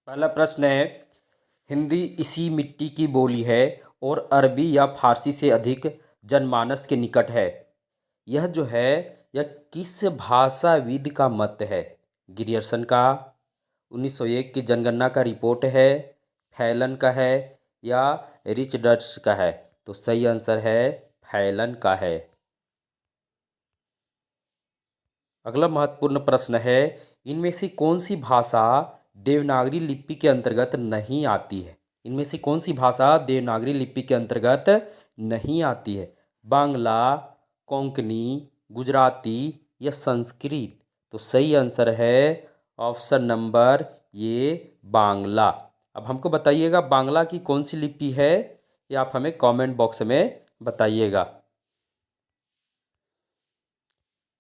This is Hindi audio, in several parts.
पहला प्रश्न है, हिंदी इसी मिट्टी की बोली है और अरबी या फारसी से अधिक जनमानस के निकट है। यह जो है, यह किस भाषाविद का मत है? ग्रियर्सन का, 1901 की जनगणना का रिपोर्ट है, फैलन का है या रिचर्ड्स का है? तो सही आंसर है फैलन का है। अगला महत्वपूर्ण प्रश्न है, इनमें से कौन सी भाषा देवनागरी लिपि के अंतर्गत नहीं आती है? इनमें से कौन सी भाषा देवनागरी लिपि के अंतर्गत नहीं आती है? बांग्ला, कोंकणी, गुजराती या संस्कृत? तो सही आंसर है ऑप्शन नंबर ये, बांग्ला। अब हमको बताइएगा बांग्ला की कौन सी लिपि है, ये आप हमें कमेंट बॉक्स में बताइएगा।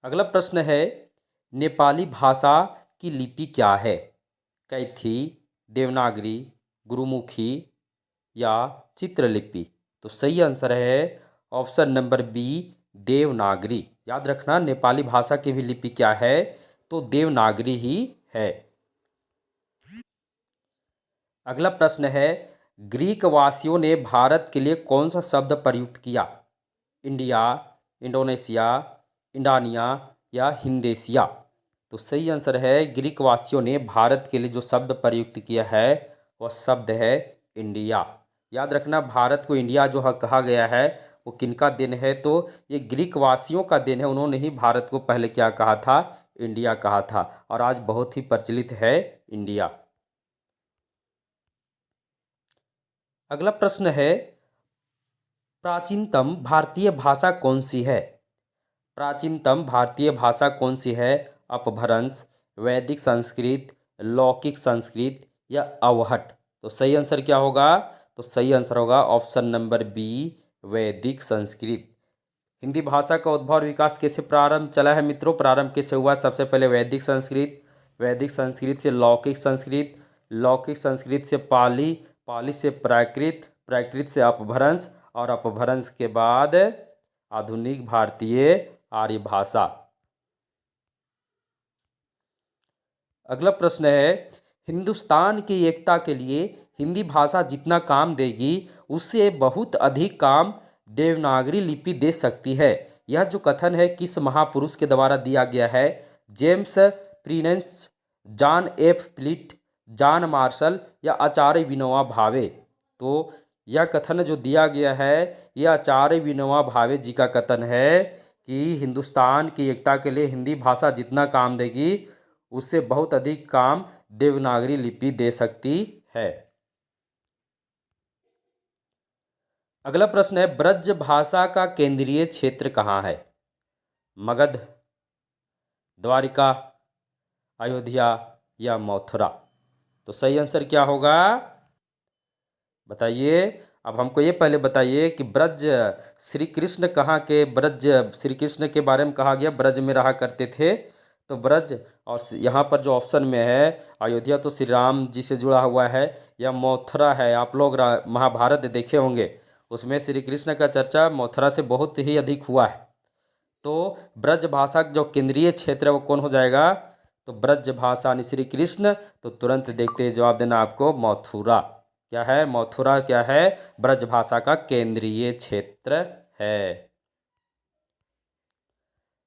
अगला प्रश्न है, नेपाली भाषा की लिपि क्या है? कैथी, देवनागरी, गुरुमुखी या चित्रलिपि? तो सही आंसर है ऑप्शन नंबर बी, देवनागरी। याद रखना, नेपाली भाषा की भी लिपि क्या है? तो देवनागरी ही है। अगला प्रश्न है, ग्रीक वासियों ने भारत के लिए कौन सा शब्द प्रयुक्त किया? इंडिया, इंडोनेशिया, इंडानिया या हिंदेशिया? तो सही आंसर है, ग्रीक वासियों ने भारत के लिए जो शब्द प्रयुक्त किया है वह शब्द है इंडिया। याद रखना, भारत को इंडिया जो कहा गया है वो किनका देन है? तो ये ग्रीक वासियों का देन है। उन्होंने ही भारत को पहले क्या कहा था? इंडिया कहा था, और आज बहुत ही प्रचलित है इंडिया। अगला प्रश्न है, प्राचीनतम भारतीय भाषा कौन सी है? प्राचीनतम भारतीय भाषा कौन सी है? अपभ्रंश, वैदिक संस्कृत, लौकिक संस्कृत या अवहट? तो सही आंसर क्या होगा? तो सही आंसर होगा ऑप्शन नंबर बी, वैदिक संस्कृत। हिंदी भाषा का उद्भव और विकास कैसे प्रारंभ चला है मित्रों? प्रारंभ कैसे हुआ? सबसे पहले वैदिक संस्कृत, वैदिक संस्कृत से लौकिक संस्कृत, लौकिक संस्कृत से पाली, पाली से प्राकृत, प्राकृत से अपभ्रंश और अपभ्रंश के बाद आधुनिक भारतीय आर्य भाषा। अगला प्रश्न है, हिंदुस्तान की एकता के लिए हिंदी भाषा जितना काम देगी उससे बहुत अधिक काम देवनागरी लिपि दे सकती है। यह जो कथन है किस महापुरुष के द्वारा दिया गया है? James Prinsep, John F Fleet, John Marshall या आचार्य विनोबा भावे? तो यह कथन जो दिया गया है यह आचार्य विनोबा भावे जी का कथन है कि हिंदुस्तान की एकता के लिए हिंदी भाषा जितना काम देगी उससे बहुत अधिक काम देवनागरी लिपि दे सकती है। अगला प्रश्न है, ब्रज भाषा का केंद्रीय क्षेत्र कहाँ है? मगध, द्वारिका, अयोध्या या मथुरा? तो सही आंसर क्या होगा? बताइए। अब हमको ये पहले बताइए कि ब्रज श्री कृष्ण कहाँ के, ब्रज श्री कृष्ण के बारे में कहा गया ब्रज में रहा करते थे। तो ब्रज, और यहाँ पर जो ऑप्शन में है अयोध्या, तो श्री राम जी से जुड़ा हुआ है, या मथुरा है। आप लोग महाभारत देखे होंगे, उसमें श्री कृष्ण का चर्चा मथुरा से बहुत ही अधिक हुआ है। तो ब्रज भाषा जो केंद्रीय क्षेत्र है वो कौन हो जाएगा? तो ब्रज भाषा यानी श्री कृष्ण। तो तुरंत देखते ही जवाब देना आपको मथुरा। क्या है? मथुरा क्या है? ब्रज भाषा का केंद्रीय क्षेत्र है।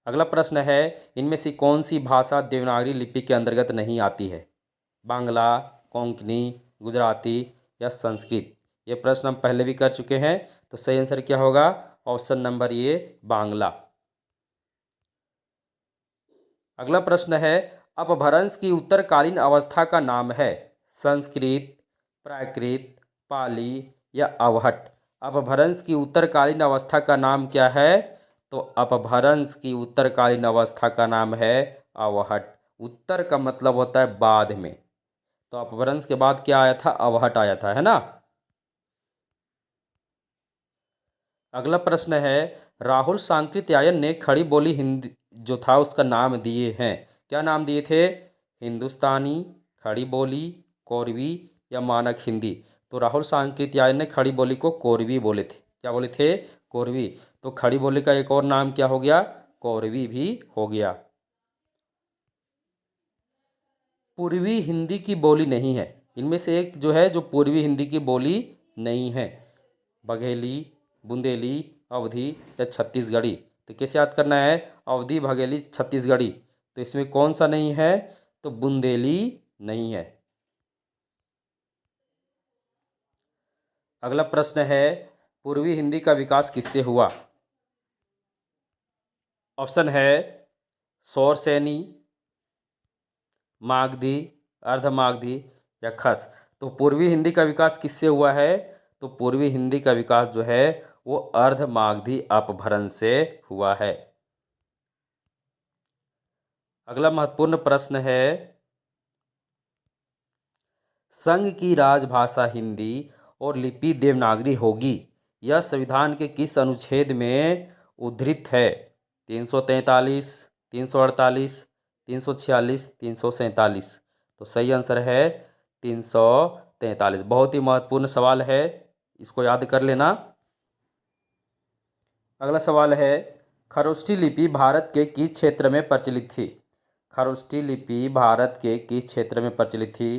अगला प्रश्न है, इनमें से कौन सी भाषा देवनागरी लिपि के अंतर्गत नहीं आती है? बांग्ला, कोंकणी, गुजराती या संस्कृत? ये प्रश्न हम पहले भी कर चुके हैं। तो सही आंसर क्या होगा? ऑप्शन नंबर ये, बांग्ला। अगला प्रश्न है, अपभ्रंश की उत्तरकालीन अवस्था का नाम है? संस्कृत, प्राकृत, पाली या अवहट? अपभ्रंश की उत्तरकालीन अवस्था का नाम क्या है? तो अपभ्रंश की उत्तरकालीन अवस्था का नाम है अवहट। उत्तर का मतलब होता है बाद में, तो अपभ्रंश के बाद क्या आया था? अवहट आया था, है ना। अगला प्रश्न है, राहुल सांकृत्यायन ने खड़ी बोली हिंदी जो था उसका नाम दिए हैं। क्या नाम दिए थे? हिंदुस्तानी, खड़ी बोली, कोरवी या मानक हिंदी? तो राहुल सांकृत्यायन ने खड़ी बोली को कोरवी बोले थे। क्या बोले थे? कोरवी। तो खड़ी बोली का एक और नाम क्या हो गया? कोरवी भी हो गया। पूर्वी हिंदी की बोली नहीं है। इनमें से एक जो है जो पूर्वी हिंदी की बोली नहीं है, बघेली, बुंदेली, अवधी या छत्तीसगढ़ी। तो कैसे याद करना है, अवधी, बघेली, छत्तीसगढ़ी। तो इसमें कौन सा नहीं है, तो बुंदेली नहीं है। अगला प्रश्न है, पूर्वी हिंदी का विकास किससे हुआ? ऑप्शन है शौरसेनी, मागधी, अर्धमागधी या खस। तो पूर्वी हिंदी का विकास किससे हुआ है, तो पूर्वी हिंदी का विकास जो है वो अर्धमागधी अपभ्रंश से हुआ है। अगला महत्वपूर्ण प्रश्न है, संघ की राजभाषा हिंदी और लिपि देवनागरी होगी, यह संविधान के किस अनुच्छेद में उद्धृत है? 343, 348, 346, 347। तो सही आंसर है 343। बहुत ही महत्वपूर्ण सवाल है, इसको याद कर लेना। अगला सवाल है, खरोष्ठी लिपि भारत के किस क्षेत्र में प्रचलित थी? खरोष्ठी लिपि भारत के किस क्षेत्र में प्रचलित थी?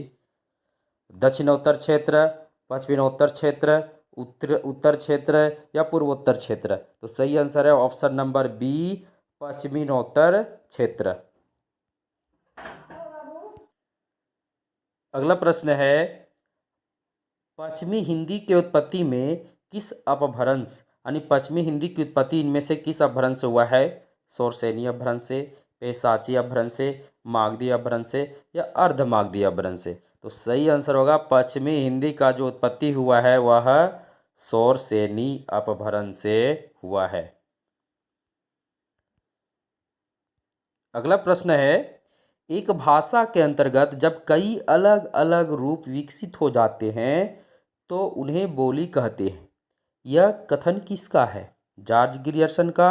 दक्षिणोत्तर क्षेत्र, पश्चिमोत्तर क्षेत्र, उत्तर क्षेत्र या पूर्वोत्तर क्षेत्र? तो सही आंसर है ऑप्शन नंबर बी, पश्चिमोत्तर क्षेत्र। अगला प्रश्न है, पश्चिमी हिंदी के उत्पत्ति में किस अपभ्रंश यानी पश्चिमी हिंदी की उत्पत्ति इनमें से किस अपभ्रंश से हुआ है? शौरसेनी अपभ्रंश से, पैशाची अपभ्रंश से, मागधी अपभ्रंश से या अर्धमागधी अपभ्रंश से? तो सही आंसर होगा पश्चिमी हिंदी का जो उत्पत्ति हुआ है वह शौरसेनी अपभ्रंश से हुआ है। अगला प्रश्न है, एक भाषा के अंतर्गत जब कई अलग अलग रूप विकसित हो जाते हैं तो उन्हें बोली कहते हैं। यह कथन किसका है? जॉर्ज ग्रियर्सन का,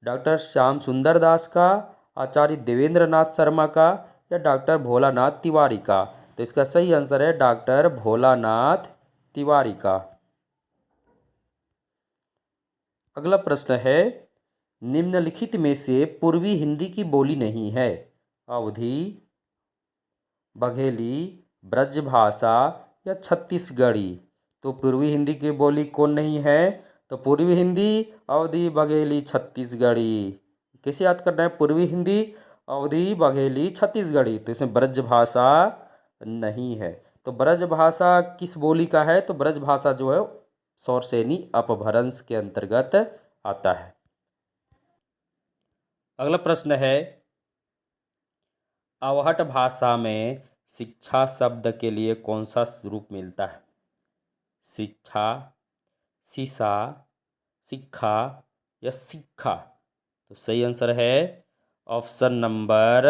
डॉक्टर श्याम सुंदर दास का, आचार्य देवेंद्र नाथ शर्मा का या डॉक्टर भोलानाथ तिवारी का? तो इसका सही आंसर है डॉक्टर भोलानाथ तिवारी का। अगला प्रश्न है, निम्नलिखित में से पूर्वी हिंदी की बोली नहीं है? अवधी, बघेली, ब्रजभाषा या छत्तीसगढ़ी? तो पूर्वी हिंदी की बोली कौन नहीं है? तो पूर्वी हिंदी, अवधी, बघेली, छत्तीसगढ़ी। कैसे याद करना है, पूर्वी हिंदी, अवधी, बघेली, छत्तीसगढ़ी। तो इसमें ब्रजभाषा नहीं है। तो ब्रजभाषा किस बोली का है? तो ब्रजभाषा जो है शौरसेनी अपभ्रंश के अंतर्गत आता है। अगला प्रश्न है, अवहट भाषा में शिक्षा शब्द के लिए कौन सा रूप मिलता है? शिक्षा, शिशा, शिक्षा या शिक्षा? तो सही आंसर है ऑप्शन नंबर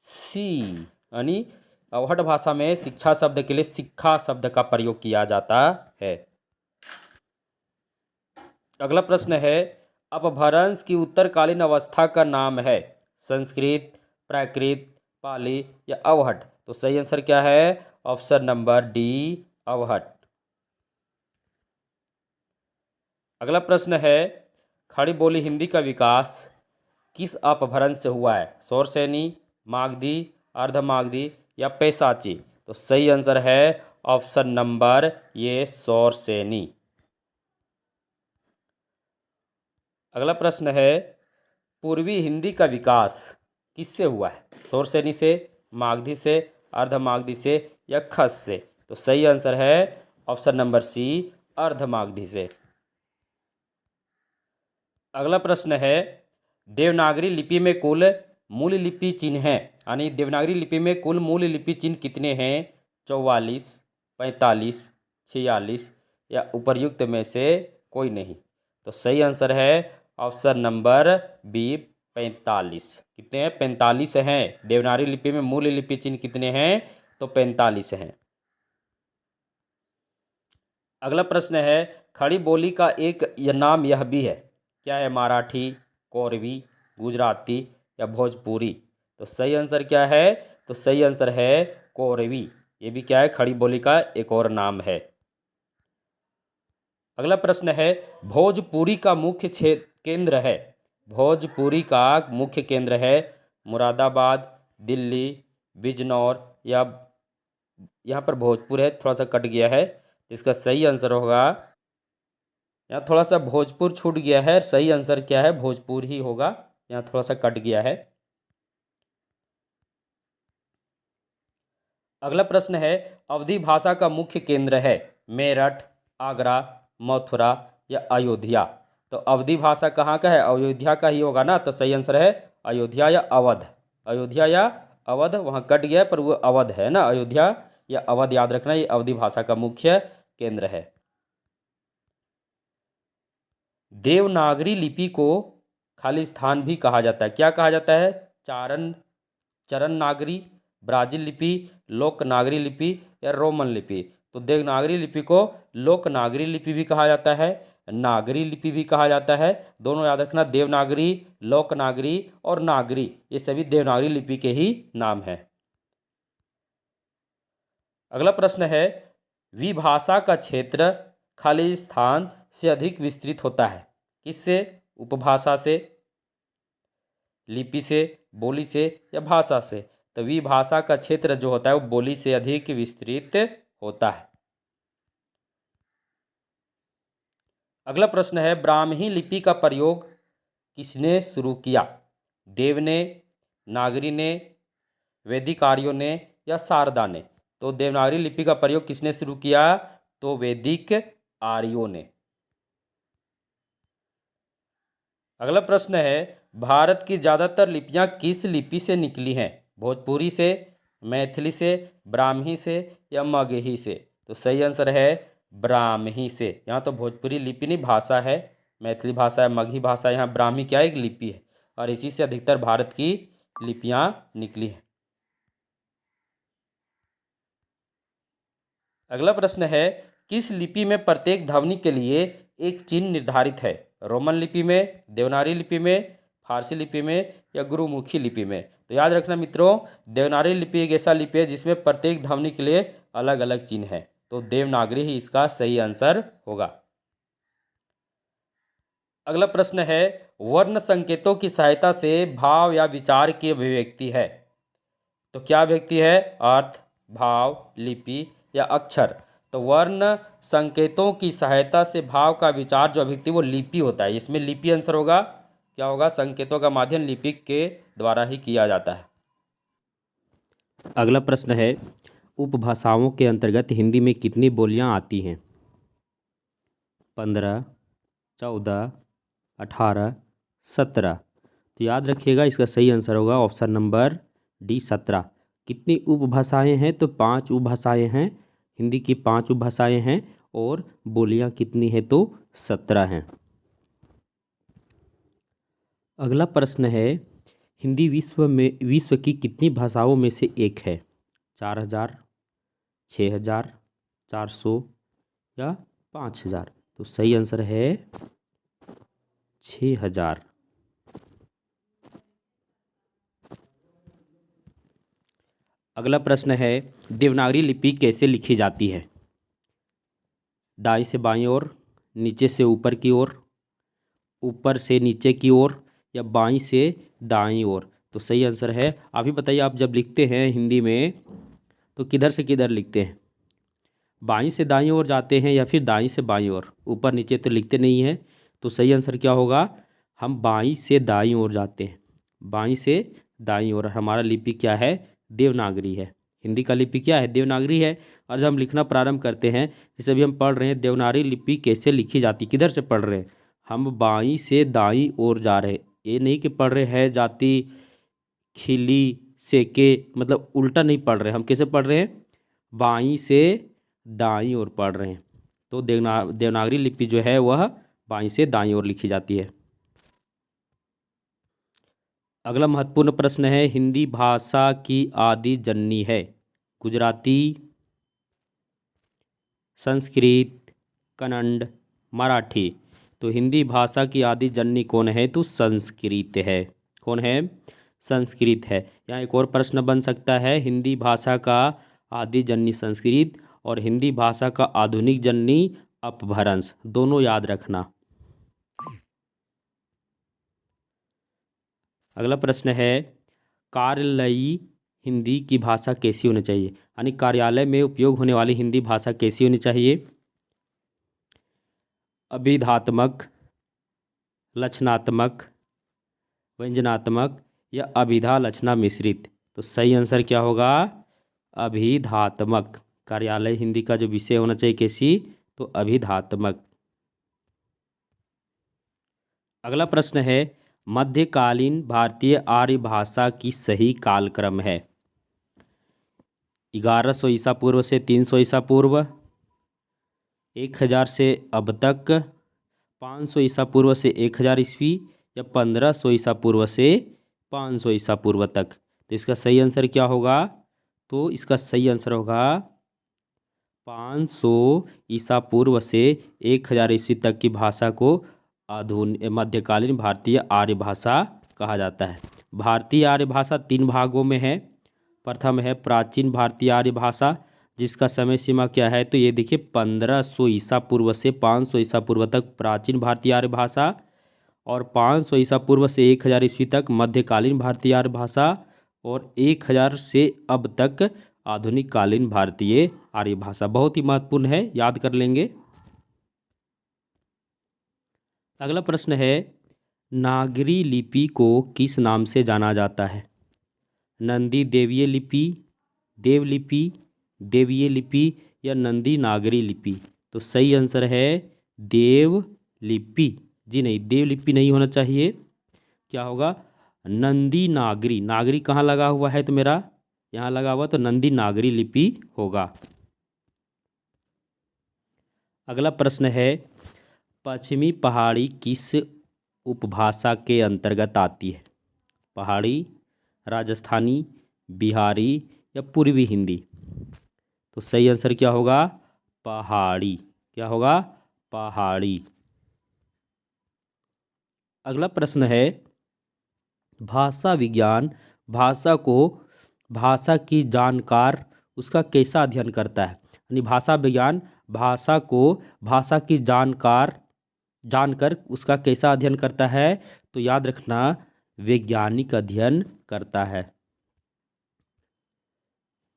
सी, यानी अवहट भाषा में शिक्षा शब्द के लिए शिक्षा शब्द का प्रयोग किया जाता है। अगला प्रश्न है, अपभ्रंश की उत्तरकालीन अवस्था का नाम है? संस्कृत, प्राकृत, पाली या अवहट? तो सही आंसर क्या है? Option number D, Avahatt. अगला प्रश्न है, खड़ी बोली हिंदी का विकास किस अपभ्रंश से हुआ है? शौरसेनी, मागधी, अर्धमागधी या पैशाची? तो सही आंसर है ऑप्शन नंबर ये शौरसेनी। अगला प्रश्न है, पूर्वी हिंदी का विकास किससे हुआ है? शौरसेनी से, मागधी से, अर्धमागधी से या खस से? तो सही आंसर है ऑप्शन नंबर सी, अर्धमागधी से। अगला प्रश्न है, देवनागरी लिपि में कुल मूल लिपि चिन्ह हैं, यानी देवनागरी लिपि में कुल मूल लिपि चिन्ह कितने हैं? 44, 45, 46 या उपर्युक्त में से कोई नहीं? तो सही आंसर है ऑप्शन नंबर बी, 45। कितने हैं? 45 हैं। देवनागरी लिपि में मूल लिपि चिन्ह कितने हैं? तो 45 हैं। अगला प्रश्न है, खड़ी बोली का एक नाम यह भी है, क्या है? मराठी, कोरवी, गुजराती या भोजपुरी? तो सही आंसर क्या है? तो सही आंसर है कोरवी। ये भी क्या है, खड़ी बोली का एक और नाम है। अगला प्रश्न है, भोजपुरी का मुख्य क्षेत्र केंद्र है। भोजपुरी का मुख्य केंद्र है मुरादाबाद, दिल्ली, बिजनौर या यहाँ पर भोजपुर है, थोड़ा सा कट गया है। इसका सही आंसर होगा, यहाँ थोड़ा सा भोजपुर छूट गया है, सही आंसर क्या है, भोजपुर ही होगा, यहाँ थोड़ा सा कट गया है। अगला प्रश्न है, अवधी भाषा का मुख्य केंद्र है मेरठ, आगरा, मथुरा या अयोध्या। तो अवधी भाषा कहाँ का है, अयोध्या का ही होगा ना। तो सही आंसर है अयोध्या या अवध। अयोध्या या अवध, वहाँ कट गया पर वो अवध है ना। अयोध्या या अवध याद रखना, ये अवधी भाषा का मुख्य केंद्र है। देवनागरी लिपि को खालिस्तान भी कहा जाता है। क्या कहा जाता है, चरण नागरी, ब्राज़ील लिपि, लोकनागरी लिपि या रोमन लिपि। तो देवनागरी लिपि को लोकनागरी लिपि भी कहा जाता है, नागरी लिपि भी कहा जाता है। दोनों याद रखना, देवनागरी, लोकनागरी और नागरी, ये सभी देवनागरी लिपि के ही नाम हैं। अगला प्रश्न है, विभाषा का क्षेत्र खालिस्तान से अधिक विस्तृत होता है। किससे, उपभाषा से, लिपि से, बोली से या भाषा से। तो विभाषा का क्षेत्र जो होता है वो बोली से अधिक विस्तृत होता है। अगला प्रश्न है, ब्राह्मी लिपि का प्रयोग किसने शुरू किया। देव ने, नागरी ने, वैदिक आर्यों ने या शारदा ने। तो देवनागरी लिपि का प्रयोग किसने शुरू किया, तो वैदिक आर्यों ने। अगला प्रश्न है, भारत की ज़्यादातर लिपियाँ किस लिपि से निकली हैं। भोजपुरी से, मैथिली से, ब्राह्मी से या मगही से। तो सही आंसर है ब्राह्मी से। यहाँ तो भोजपुरी लिपि नहीं, भाषा है, मैथिली भाषा है, मगही भाषा, यहाँ ब्राह्मी क्या है, एक लिपि है, और इसी से अधिकतर भारत की लिपियाँ निकली हैं। अगला प्रश्न है, किस लिपि में प्रत्येक ध्वनि के लिए एक चिन्ह निर्धारित है। रोमन लिपि में, देवनागरी लिपि में, फारसी लिपि में या गुरुमुखी लिपि में। तो याद रखना मित्रों, देवनागरी लिपि एक ऐसा लिपि है जिसमें प्रत्येक ध्वनि के लिए अलग अलग चिन्ह है। तो देवनागरी ही इसका सही आंसर होगा। अगला प्रश्न है, वर्ण संकेतों की सहायता से भाव या विचार की अभिव्यक्ति है। तो क्या अभिव्यक्ति है, अर्थ, भाव, लिपि या अक्षर। तो वर्ण संकेतों की सहायता से भाव का विचार जो अभिव्यक्ति वो लिपि होता है। इसमें लिपि आंसर होगा। क्या होगा, संकेतों का माध्यम लिपि के द्वारा ही किया जाता है। अगला प्रश्न है, उपभाषाओं के अंतर्गत हिंदी में कितनी बोलियां आती हैं। 15, 14, 18, 17। तो याद रखिएगा, इसका सही आंसर होगा ऑप्शन नंबर डी, 17। कितनी उपभाषाएं हैं, तो 5 उपभाषाएं हैं। हिंदी की 5 उपभाषाएं हैं और बोलियां कितनी हैं, तो 17 हैं। अगला प्रश्न है, हिंदी विश्व की कितनी भाषाओं में से एक है। 4000, 6000, 400 या 5000। तो सही आंसर है 6000। अगला प्रश्न है, देवनागरी लिपि कैसे लिखी जाती है। दाईं से बाईं ओर, नीचे से ऊपर की ओर, ऊपर से नीचे की ओर या बाईं से दाईं ओर। तो सही आंसर है, आप ही बताइए, आप जब लिखते हैं हिंदी में तो किधर से किधर लिखते हैं। बाईं से दाईं ओर जाते हैं या फिर दाईं से बाईं ओर, ऊपर नीचे तो लिखते नहीं हैं। तो सही आंसर क्या होगा, हम बाईं से दाईं ओर जाते हैं। बाईं से दाईं ओर हमारा लिपि क्या है, देवनागरी है। हिंदी का लिपि क्या है, देवनागरी है। और जब हम लिखना प्रारंभ करते हैं, जैसे अभी हम पढ़ रहे हैं, देवनागरी लिपि कैसे लिखी जाती, किधर से पढ़ रहे हैं, हम बाईं से दाईं ओर जा रहे हैं। ये नहीं कि पढ़ रहे हैं जाति खिली से के, मतलब उल्टा नहीं पढ़ रहे, हम कैसे पढ़ रहे हैं, बाईं से दाईं ओर पढ़ रहे हैं। तो देवनागरी लिपि जो है वह बाईं से दाईं ओर लिखी जाती है। अगला महत्वपूर्ण प्रश्न है, हिंदी भाषा की आदि जननी है। गुजराती, संस्कृत, कन्नड़, मराठी। तो हिंदी भाषा की आदि जननी कौन है, तो संस्कृत है। कौन है, संस्कृत है। यहाँ एक और प्रश्न बन सकता है, हिंदी भाषा का आदि जननी संस्कृत और हिंदी भाषा का आधुनिक जननी अपभ्रंश, दोनों याद रखना। अगला प्रश्न है, कार्यालयी हिंदी की भाषा कैसी होनी चाहिए, यानी कार्यालय में उपयोग होने वाली हिंदी भाषा कैसी होनी चाहिए? अभिधात्मक, लक्षणात्मक, व्यंजनात्मक या अभिधा लक्षणा मिश्रित? तो सही आंसर क्या होगा? अभिधात्मक। कार्यालय हिंदी का जो विषय होना चाहिए कैसी? तो अभिधात्मक। अगला प्रश्न है, मध्यकालीन भारतीय आर्य भाषा की सही कालक्रम है? 1100 ईसा पूर्व से 300 ईसा पूर्व, 1000 से अब तक, 500 ईसा पूर्व से 1000 ईस्वी या 1500 ईसा पूर्व से 500 ईसा पूर्व तक? तो इसका सही आंसर क्या होगा? तो इसका सही आंसर होगा 500 ईसा पूर्व से 1000 ईस्वी तक की भाषा को आधुनिक मध्यकालीन भारतीय आर्य भाषा कहा जाता है। भारतीय आर्य भाषा 3 भागों में है। प्रथम है प्राचीन भारतीय आर्य भाषा, जिसका समय सीमा क्या है? तो ये देखिए 1500 ईसा पूर्व से 500 ईसा पूर्व तक प्राचीन भारतीय आर्य भाषा, और 500 ईसा पूर्व से 1000 ईस्वी तक मध्यकालीन भारतीय आर्य भाषा, और 1000 से अब तक आधुनिक कालीन भारतीय आर्य भाषा। बहुत ही महत्वपूर्ण है, याद कर लेंगे। अगला प्रश्न है, नागरी लिपि को किस नाम से जाना जाता है? नंदी देवीय लिपि, देवलिपि, देवीय लिपि या नंदी नागरी लिपि? तो सही आंसर है देवलिपि। जी नहीं, देवलिपि नहीं होना चाहिए। क्या होगा? नंदी नागरी। नागरी कहाँ लगा हुआ है? तो मेरा यहाँ लगा हुआ, तो नंदी नागरी लिपि होगा। अगला प्रश्न है, पश्चिमी पहाड़ी किस उपभाषा के अंतर्गत आती है? पहाड़ी, राजस्थानी, बिहारी या पूर्वी हिंदी? तो सही आंसर क्या होगा? पहाड़ी। क्या होगा? पहाड़ी। अगला प्रश्न है, भाषा विज्ञान भाषा को, भाषा की जानकार उसका कैसा अध्ययन करता है? यानी भाषा विज्ञान भाषा को, भाषा की जानकर उसका कैसा अध्ययन करता है? तो याद रखना, वैज्ञानिक अध्ययन करता है।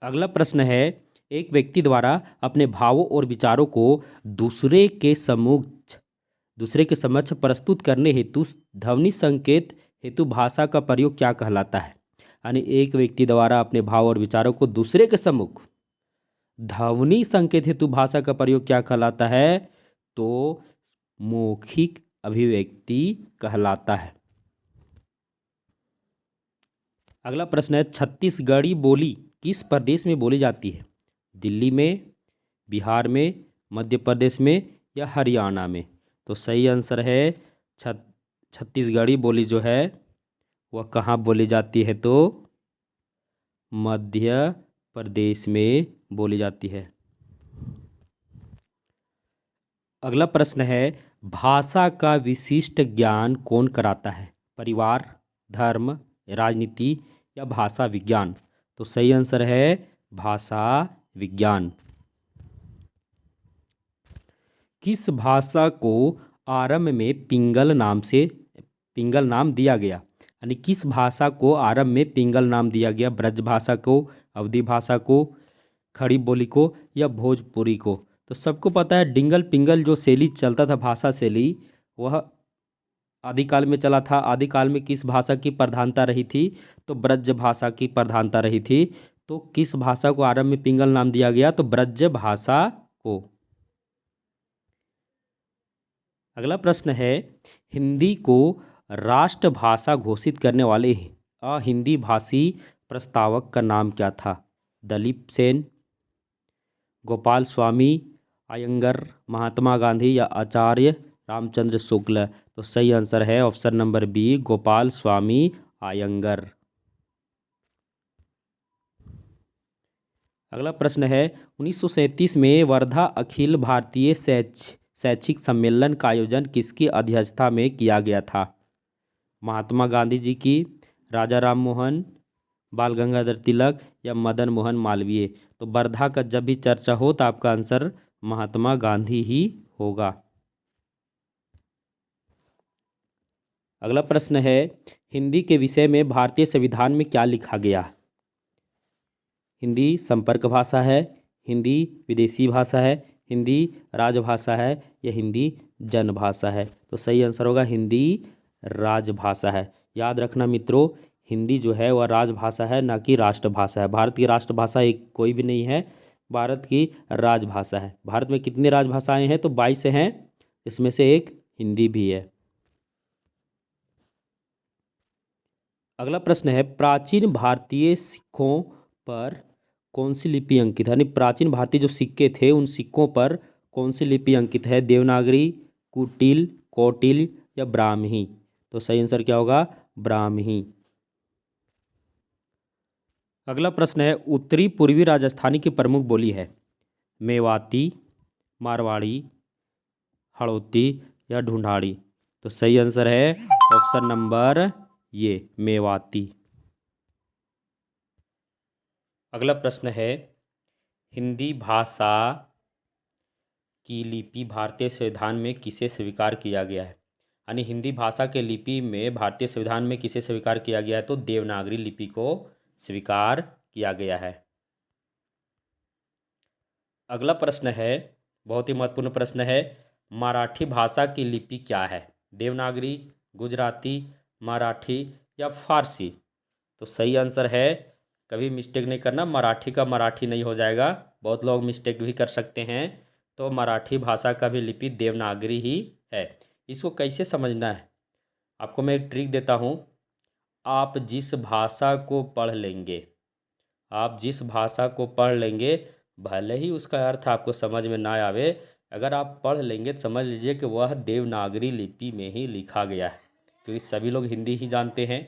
अगला प्रश्न है, एक व्यक्ति द्वारा अपने भावों और विचारों को दूसरे के समक्ष प्रस्तुत करने हेतु ध्वनि संकेत हेतु भाषा का प्रयोग क्या कहलाता है? यानी एक व्यक्ति द्वारा अपने भाव और विचारों को दूसरे के सम्मुख ध्वनि संकेत हेतु भाषा का प्रयोग क्या कहलाता है? तो मौखिक अभिव्यक्ति कहलाता है। अगला प्रश्न है, छत्तीसगढ़ी बोली किस प्रदेश में बोली जाती है? दिल्ली में, बिहार में, मध्य प्रदेश में या हरियाणा में? तो सही आंसर है छत्तीसगढ़ी बोली जो है वह कहाँ बोली जाती है? तो मध्य प्रदेश में बोली जाती है। अगला प्रश्न है, भाषा का विशिष्ट ज्ञान कौन कराता है? परिवार, धर्म, राजनीति या भाषा विज्ञान? तो सही आंसर है भाषा विज्ञान। किस भाषा को आरंभ में पिंगल नाम दिया गया? यानी किस भाषा को आरंभ में पिंगल नाम दिया गया? ब्रज भाषा को, अवधी भाषा को, खड़ी बोली को या भोजपुरी को? तो सबको पता है डिंगल पिंगल जो शैली चलता था, भाषा शैली, वह आदिकाल में चला था। आदिकाल में किस भाषा की प्रधानता रही थी? तो ब्रज भाषा की प्रधानता रही थी। तो किस भाषा को आरंभ में पिंगल नाम दिया गया? तो ब्रज भाषा को। अगला प्रश्न है, हिंदी को राष्ट्रभाषा घोषित करने वाले अहिंदी भाषी प्रस्तावक का नाम क्या था? दलीप सेन, गोपाल स्वामी अयंगर, महात्मा गांधी या आचार्य रामचंद्र शुक्ल? तो सही आंसर है option number B, Gopal Swami Iyengar. अगला प्रश्न है, 1937 में वर्धा अखिल भारतीय शैक्षिक सम्मेलन का आयोजन किसकी अध्यक्षता में किया गया था? महात्मा गांधी जी की, राजा राम मोहन, बाल गंगाधर तिलक या मदन मोहन मालवीय। तो वर्धा का जब भी चर्चा हो तो आपका आंसर महात्मा गांधी ही होगा। अगला प्रश्न है, हिंदी के विषय में भारतीय संविधान में क्या लिखा गया? हिंदी संपर्क भाषा है, हिंदी विदेशी भाषा है, हिंदी राजभाषा है या हिंदी जनभाषा है? तो सही आंसर होगा हिंदी राजभाषा है। याद रखना मित्रों, हिंदी जो है वह राजभाषा है, ना कि राष्ट्रभाषा है। भारत की राष्ट्रभाषा एक कोई भी नहीं है, भारत की राजभाषा है। भारत में कितनी राजभाषाएं हैं? तो 22 हैं, इसमें से एक हिंदी भी है। अगला प्रश्न है, प्राचीन भारतीय सिक्कों पर कौन सी लिपि अंकित है? यानी प्राचीन भारतीय जो सिक्के थे उन सिक्कों पर कौन सी लिपि अंकित है? देवनागरी, कुटिल, कौटिल्य या ब्राह्मी? तो सही आंसर क्या होगा? ब्राह्मी। अगला प्रश्न है, उत्तरी पूर्वी राजस्थानी की प्रमुख बोली है? मेवाती, मारवाड़ी, हड़ौती या ढूंढाड़ी? तो सही आंसर है ऑप्शन नंबर ये मेवाती। अगला प्रश्न है, हिंदी भाषा की लिपि भारतीय संविधान में किसे स्वीकार किया गया है? यानी हिंदी भाषा के लिपि में भारतीय संविधान में किसे स्वीकार किया गया है? तो देवनागरी लिपि को स्वीकार किया गया है। अगला प्रश्न है, बहुत ही महत्वपूर्ण प्रश्न है, मराठी भाषा की लिपि क्या है? देवनागरी, गुजराती, मराठी या फारसी? तो सही आंसर है, कभी मिस्टेक नहीं करना, मराठी का मराठी नहीं हो जाएगा, बहुत लोग मिस्टेक भी कर सकते हैं। तो मराठी भाषा का भी लिपि देवनागरी ही है। इसको कैसे समझना है? आपको मैं एक ट्रिक देता हूँ। आप जिस भाषा को पढ़ लेंगे, आप जिस भाषा को पढ़ लेंगे, भले ही उसका अर्थ आपको समझ में ना आवे, अगर आप पढ़ लेंगे तो समझ लीजिए कि वह देवनागरी लिपि में ही लिखा गया है। क्योंकि सभी लोग हिंदी ही जानते हैं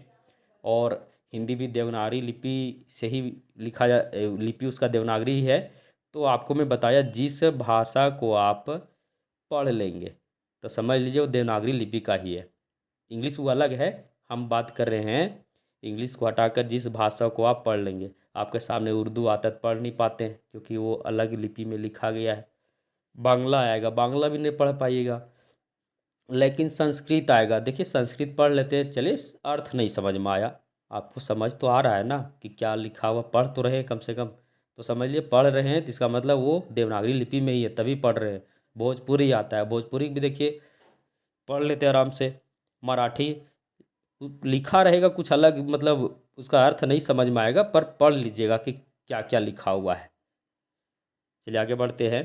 और हिंदी भी देवनागरी लिपि से ही लिखा लिपि उसका देवनागरी ही है। तो आपको मैं बताया, जिस भाषा को आप पढ़ लेंगे तो समझ लीजिए वो देवनागरी लिपि का ही है। इंग्लिश वो अलग है, हम बात कर रहे हैं इंग्लिश को हटाकर जिस भाषा को आप पढ़ लेंगे। आपके सामने उर्दू आता है, पढ़ नहीं पाते हैं क्योंकि वो अलग लिपि में लिखा गया है। बांग्ला आएगा, बांग्ला भी नहीं पढ़ पाइएगा। लेकिन संस्कृत आएगा, देखिए संस्कृत पढ़ लेते हैं, चलिए अर्थ नहीं समझ में आया, आपको समझ तो आ रहा है ना कि क्या लिखा हुआ, पढ़ तो रहे हैं कम से कम। तो समझ लिए पढ़ रहे हैं तो इसका मतलब वो देवनागरी लिपि में ही है, तभी पढ़ रहे हैं। भोजपुरी आता है, भोजपुरी भी देखिए पढ़ लेते हैं आराम से। मराठी लिखा रहेगा कुछ अलग, मतलब उसका अर्थ नहीं समझ में आएगा, पर पढ़ लीजिएगा कि क्या क्या लिखा हुआ है। चलिए आगे बढ़ते हैं।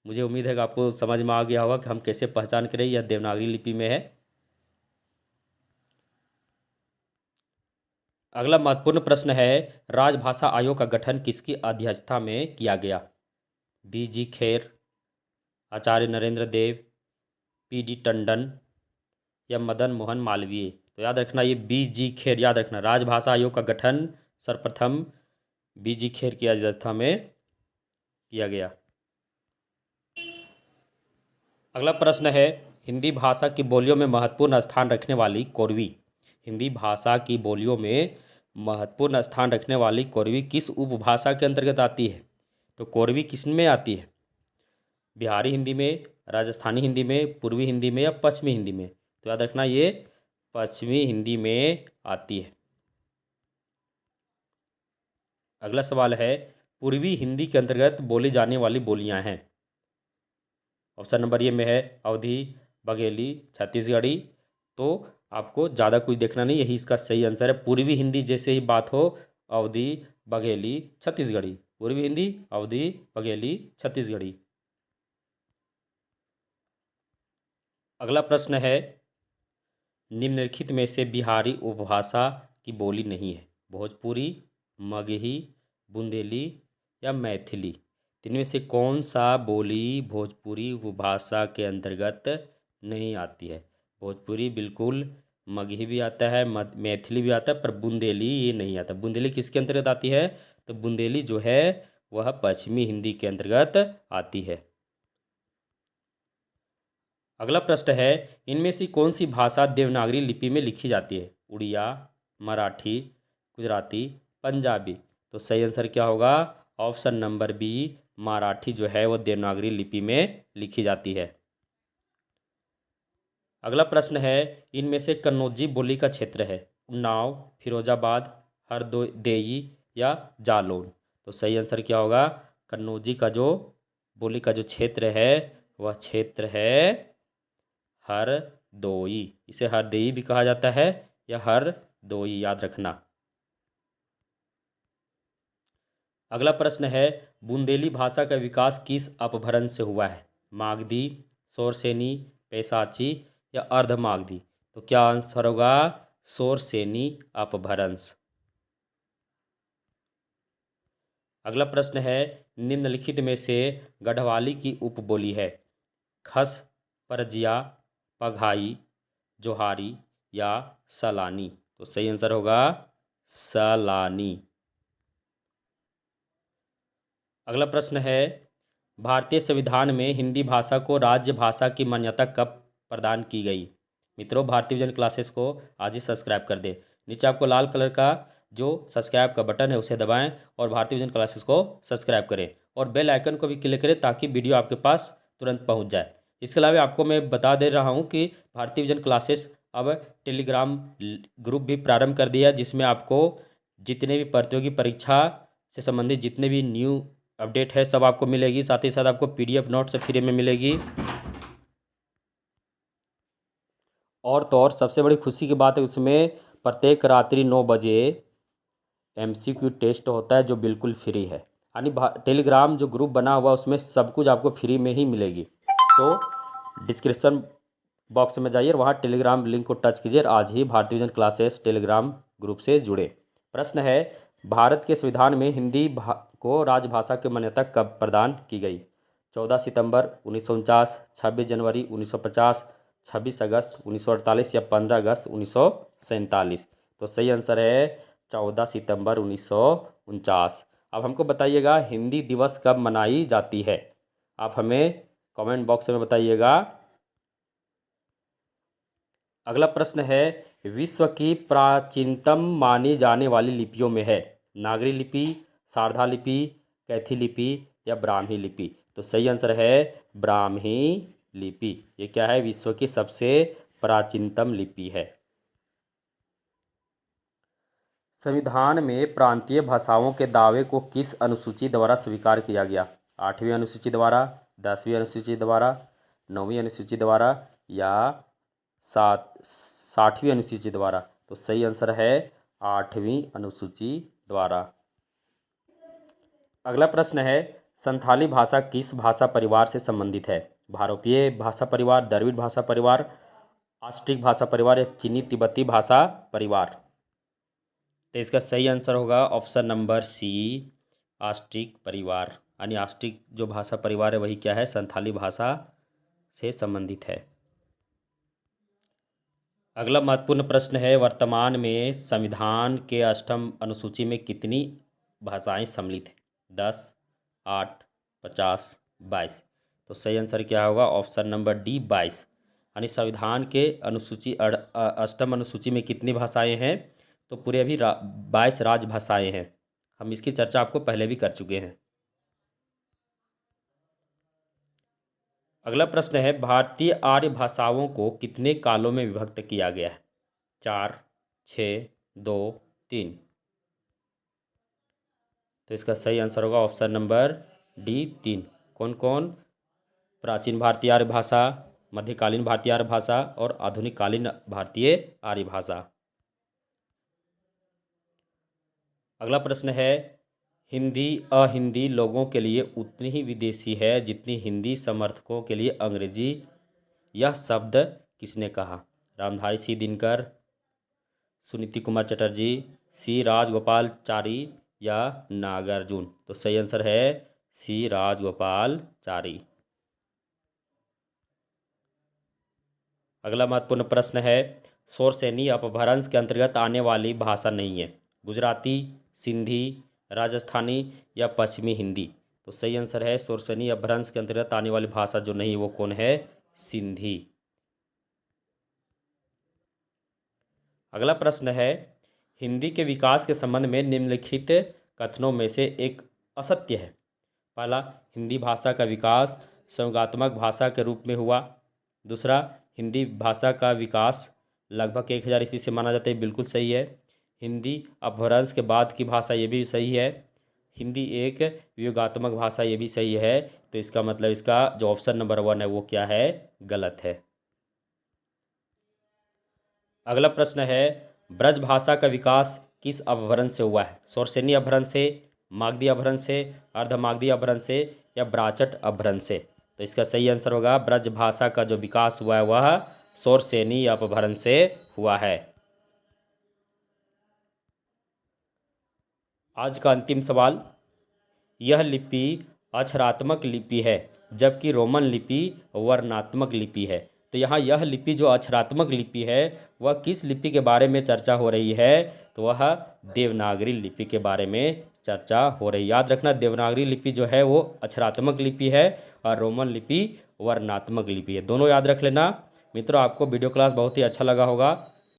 मुझे उम्मीद है कि आपको समझ में आ गया होगा कि हम कैसे पहचान करें यह देवनागरी लिपि में है। अगला महत्वपूर्ण प्रश्न है, राजभाषा आयोग का गठन किसकी अध्यक्षता में किया गया? बी.जी. खेर, आचार्य नरेंद्र देव, पी.डी. टंडन या मदन मोहन मालवीय? तो याद रखना ये बी.जी. खेर, याद रखना राजभाषा आयोग का गठन सर्वप्रथम बी.जी. खेर की अध्यक्षता में किया गया। अगला प्रश्न है, हिंदी भाषा की बोलियों में महत्वपूर्ण स्थान रखने वाली कोरवी? हिंदी भाषा की बोलियों में महत्वपूर्ण स्थान रखने वाली कोरवी किस उपभाषा के अंतर्गत आती है? तो कोरवी किस में आती है? बिहारी हिंदी में, राजस्थानी हिंदी में, पूर्वी हिंदी में या पश्चिमी हिंदी में? तो याद रखना ये पश्चिमी हिंदी में आती है। अगला सवाल है, पूर्वी हिंदी के अंतर्गत बोली जाने वाली बोलियां हैं? ऑप्शन नंबर ये में है अवधी, बघेली, छत्तीसगढ़ी। तो आपको ज़्यादा कुछ देखना नहीं, यही इसका सही आंसर है। पूर्वी हिंदी जैसे ही बात हो, अवधी, बघेली, छत्तीसगढ़ी। पूर्वी हिंदी, अवधी, बघेली, छत्तीसगढ़ी। अगला प्रश्न है, निम्नलिखित में से बिहारी उपभाषा की बोली नहीं है? भोजपुरी, मगही, बुंदेली या मैथिली? इनमें से कौन सा बोली भोजपुरी उपभाषा के अंतर्गत नहीं आती है? भोजपुरी बिल्कुल, मगही भी आता है, मैथिली भी आता है, पर बुंदेली ये नहीं आता। बुंदेली किसके अंतर्गत आती है? तो बुंदेली जो है वह पश्चिमी हिंदी के अंतर्गत आती है। अगला प्रश्न है, इनमें से कौन सी भाषा देवनागरी लिपि में लिखी जाती है? उड़िया, मराठी, गुजराती, पंजाबी। तो सही आंसर क्या होगा? ऑप्शन नंबर बी, मराठी जो है वो देवनागरी लिपि में लिखी जाती है। अगला प्रश्न है, इनमें से कन्नौजी बोली का क्षेत्र है उन्नाव, फिरोजाबाद, हरदोई या जालौन। तो सही आंसर क्या होगा? कन्नौजी का जो बोली का जो क्षेत्र है वह क्षेत्र है हरदोई। इसे हरदोई भी कहा जाता है या हरदोई, याद रखना। अगला प्रश्न है, बुंदेली भाषा का विकास किस अपभ्रंश से हुआ है? मागधी, शोरसेनी, पैशाची या अर्धमागधी। तो क्या आंसर होगा? शोरसेनी अपभ्रंश। अगला प्रश्न है, निम्नलिखित में से गढ़वाली की उपबोली है? खस, परजिया, पघाई, जोहारी या सलानी। तो सही आंसर होगा सलानी। अगला प्रश्न है, भारतीय संविधान में हिंदी भाषा को राज्य भाषा की मान्यता कब प्रदान की गई? मित्रों, भारतीय विजन क्लासेस को आज ही सब्सक्राइब कर दें। नीचे आपको लाल कलर का जो सब्सक्राइब का बटन है उसे दबाएं और भारतीय विजन क्लासेस को सब्सक्राइब करें और बेल आइकन को भी क्लिक करें ताकि वीडियो आपके पास तुरंत पहुंच जाए। इसके अलावा आपको मैं बता दे रहा हूं कि भारतीय विजन क्लासेस अब टेलीग्राम ग्रुप भी प्रारंभ कर दिया, जिसमें आपको जितने भी प्रतियोगी परीक्षा से संबंधित जितने भी न्यू अपडेट है सब आपको मिलेगी। साथ ही साथ आपको पीडीएफ नोट्स फ्री में मिलेगी। और तो और सबसे बड़ी खुशी की बात है, उसमें प्रत्येक रात्रि 9 बजे एमसीक्यू टेस्ट होता है जो बिल्कुल फ्री है। यानी टेलीग्राम जो ग्रुप बना हुआ उसमें सब कुछ आपको फ्री में ही मिलेगी। तो डिस्क्रिप्शन बॉक्स में जाइए और वहाँ टेलीग्राम लिंक को टच कीजिए। आज ही भारतीय विजन क्लासेस टेलीग्राम ग्रुप से जुड़े। प्रश्न है, भारत के संविधान में हिंदी को राजभाषा की मान्यता कब प्रदान की गई? 14 सितंबर 1949, 26 जनवरी 1950, 26 अगस्त 1948 या 15 अगस्त 1947। तो सही आंसर है 14 सितंबर 1949। अब हमको बताइएगा हिंदी दिवस कब मनाई जाती है? आप हमें कमेंट बॉक्स में बताइएगा। अगला प्रश्न है, विश्व की प्राचीनतम मानी जाने वाली लिपियों में है? नागरी लिपि, शारदा लिपि, कैथी लिपि या ब्राह्मी लिपि। तो सही आंसर है ब्राह्मी लिपि। ये क्या है? विश्व की सबसे प्राचीनतम लिपि है। संविधान में प्रांतीय भाषाओं के दावे को किस अनुसूची द्वारा स्वीकार किया गया? 8वीं अनुसूची द्वारा, 10वीं अनुसूची द्वारा, 9वीं अनुसूची द्वारा या 60वीं अनुसूची द्वारा। तो सही आंसर है 8वीं अनुसूची द्वारा। अगला प्रश्न है, संथाली भाषा किस भाषा परिवार से संबंधित है? भारोपीय भाषा परिवार, द्रविड़ भाषा परिवार, ऑस्ट्रिक भाषा परिवार या चीनी तिब्बती भाषा परिवार। तो इसका सही आंसर होगा ऑप्शन नंबर सी, ऑस्ट्रिक परिवार। यानी ऑस्ट्रिक जो भाषा परिवार है वही क्या है? संथाली भाषा से संबंधित है। अगला महत्वपूर्ण प्रश्न है, वर्तमान में संविधान के 8वीं अनुसूची में कितनी भाषाएं सम्मिलित हैं? 10, 8, 50, 22। तो सही आंसर क्या होगा? Option number D, 22। यानी संविधान के अनुसूची 8वीं अनुसूची में कितनी भाषाएं हैं? तो पूरे अभी 22 राजभाषाएं हैं। हम इसकी चर्चा आपको पहले भी कर चुके हैं। अगला प्रश्न है, भारतीय आर्य भाषाओं को कितने कालों में विभक्त किया गया है? 4, 6, 2, 3। तो इसका सही आंसर होगा ऑप्शन नंबर डी, 3। कौन कौन? प्राचीन भारतीय आर्य भाषा, मध्यकालीन भारतीय आर्य भाषा और आधुनिक कालीन भारतीय आर्य भाषा। अगला प्रश्न है, हिंदी अहिंदी लोगों के लिए उतनी ही विदेशी है जितनी हिंदी समर्थकों के लिए अंग्रेजी। यह शब्द किसने कहा? रामधारी सिंह दिनकर, सुनीति कुमार चटर्जी, सी राजगोपालचारी या नागार्जुन। तो सही आंसर है सी राजगोपालचारी। अगला महत्वपूर्ण प्रश्न है, शोरसेनी अपभ्रंश के अंतर्गत आने वाली भाषा नहीं है? गुजराती, सिंधी, राजस्थानी या पश्चिमी हिंदी। तो सही आंसर है शोरसेनी अपभ्रंश के अंतर्गत आने वाली भाषा जो नहीं है वो कौन है? सिंधी। अगला प्रश्न है, हिंदी के विकास के संबंध में निम्नलिखित कथनों में से एक असत्य है। पहला, हिंदी भाषा का विकास संयोगात्मक भाषा के रूप में हुआ। दूसरा, हिंदी भाषा का विकास लगभग 1000 ईस्वी से माना जाता है, बिल्कुल सही है। हिंदी अपभ्रंश के बाद की भाषा, ये भी सही है। हिंदी एक वियोगात्मक भाषा, ये भी सही है। तो इसका मतलब इसका जो ऑप्शन नंबर 1 है वो क्या है, गलत है। अगला प्रश्न है, ब्रज भाषा का विकास किस अपभ्रंश से हुआ है? शौरसेनी अपभ्रंश से, मागधी अपभ्रंश से, अर्धमागधी अपभ्रंश से या ब्राचट अपभ्रंश से? तो इसका सही आंसर होगा ब्रज भाषा का जो विकास हुआ है वह शौरसेनी अपभ्रंश से हुआ है। आज का अंतिम सवाल, यह लिपि अक्षरात्मक लिपि है जबकि रोमन लिपि वर्णात्मक लिपि है। तो यहाँ यह लिपि जो अक्षरात्मक लिपि है वह किस लिपि के बारे में चर्चा हो रही है? तो वह देवनागरी लिपि के बारे में चर्चा हो रही है। याद रखना, देवनागरी लिपि जो है वो अक्षरात्मक लिपि है और रोमन लिपि वर्णात्मक लिपि है। दोनों याद रख लेना। मित्रों, आपको वीडियो क्लास बहुत ही अच्छा लगा होगा।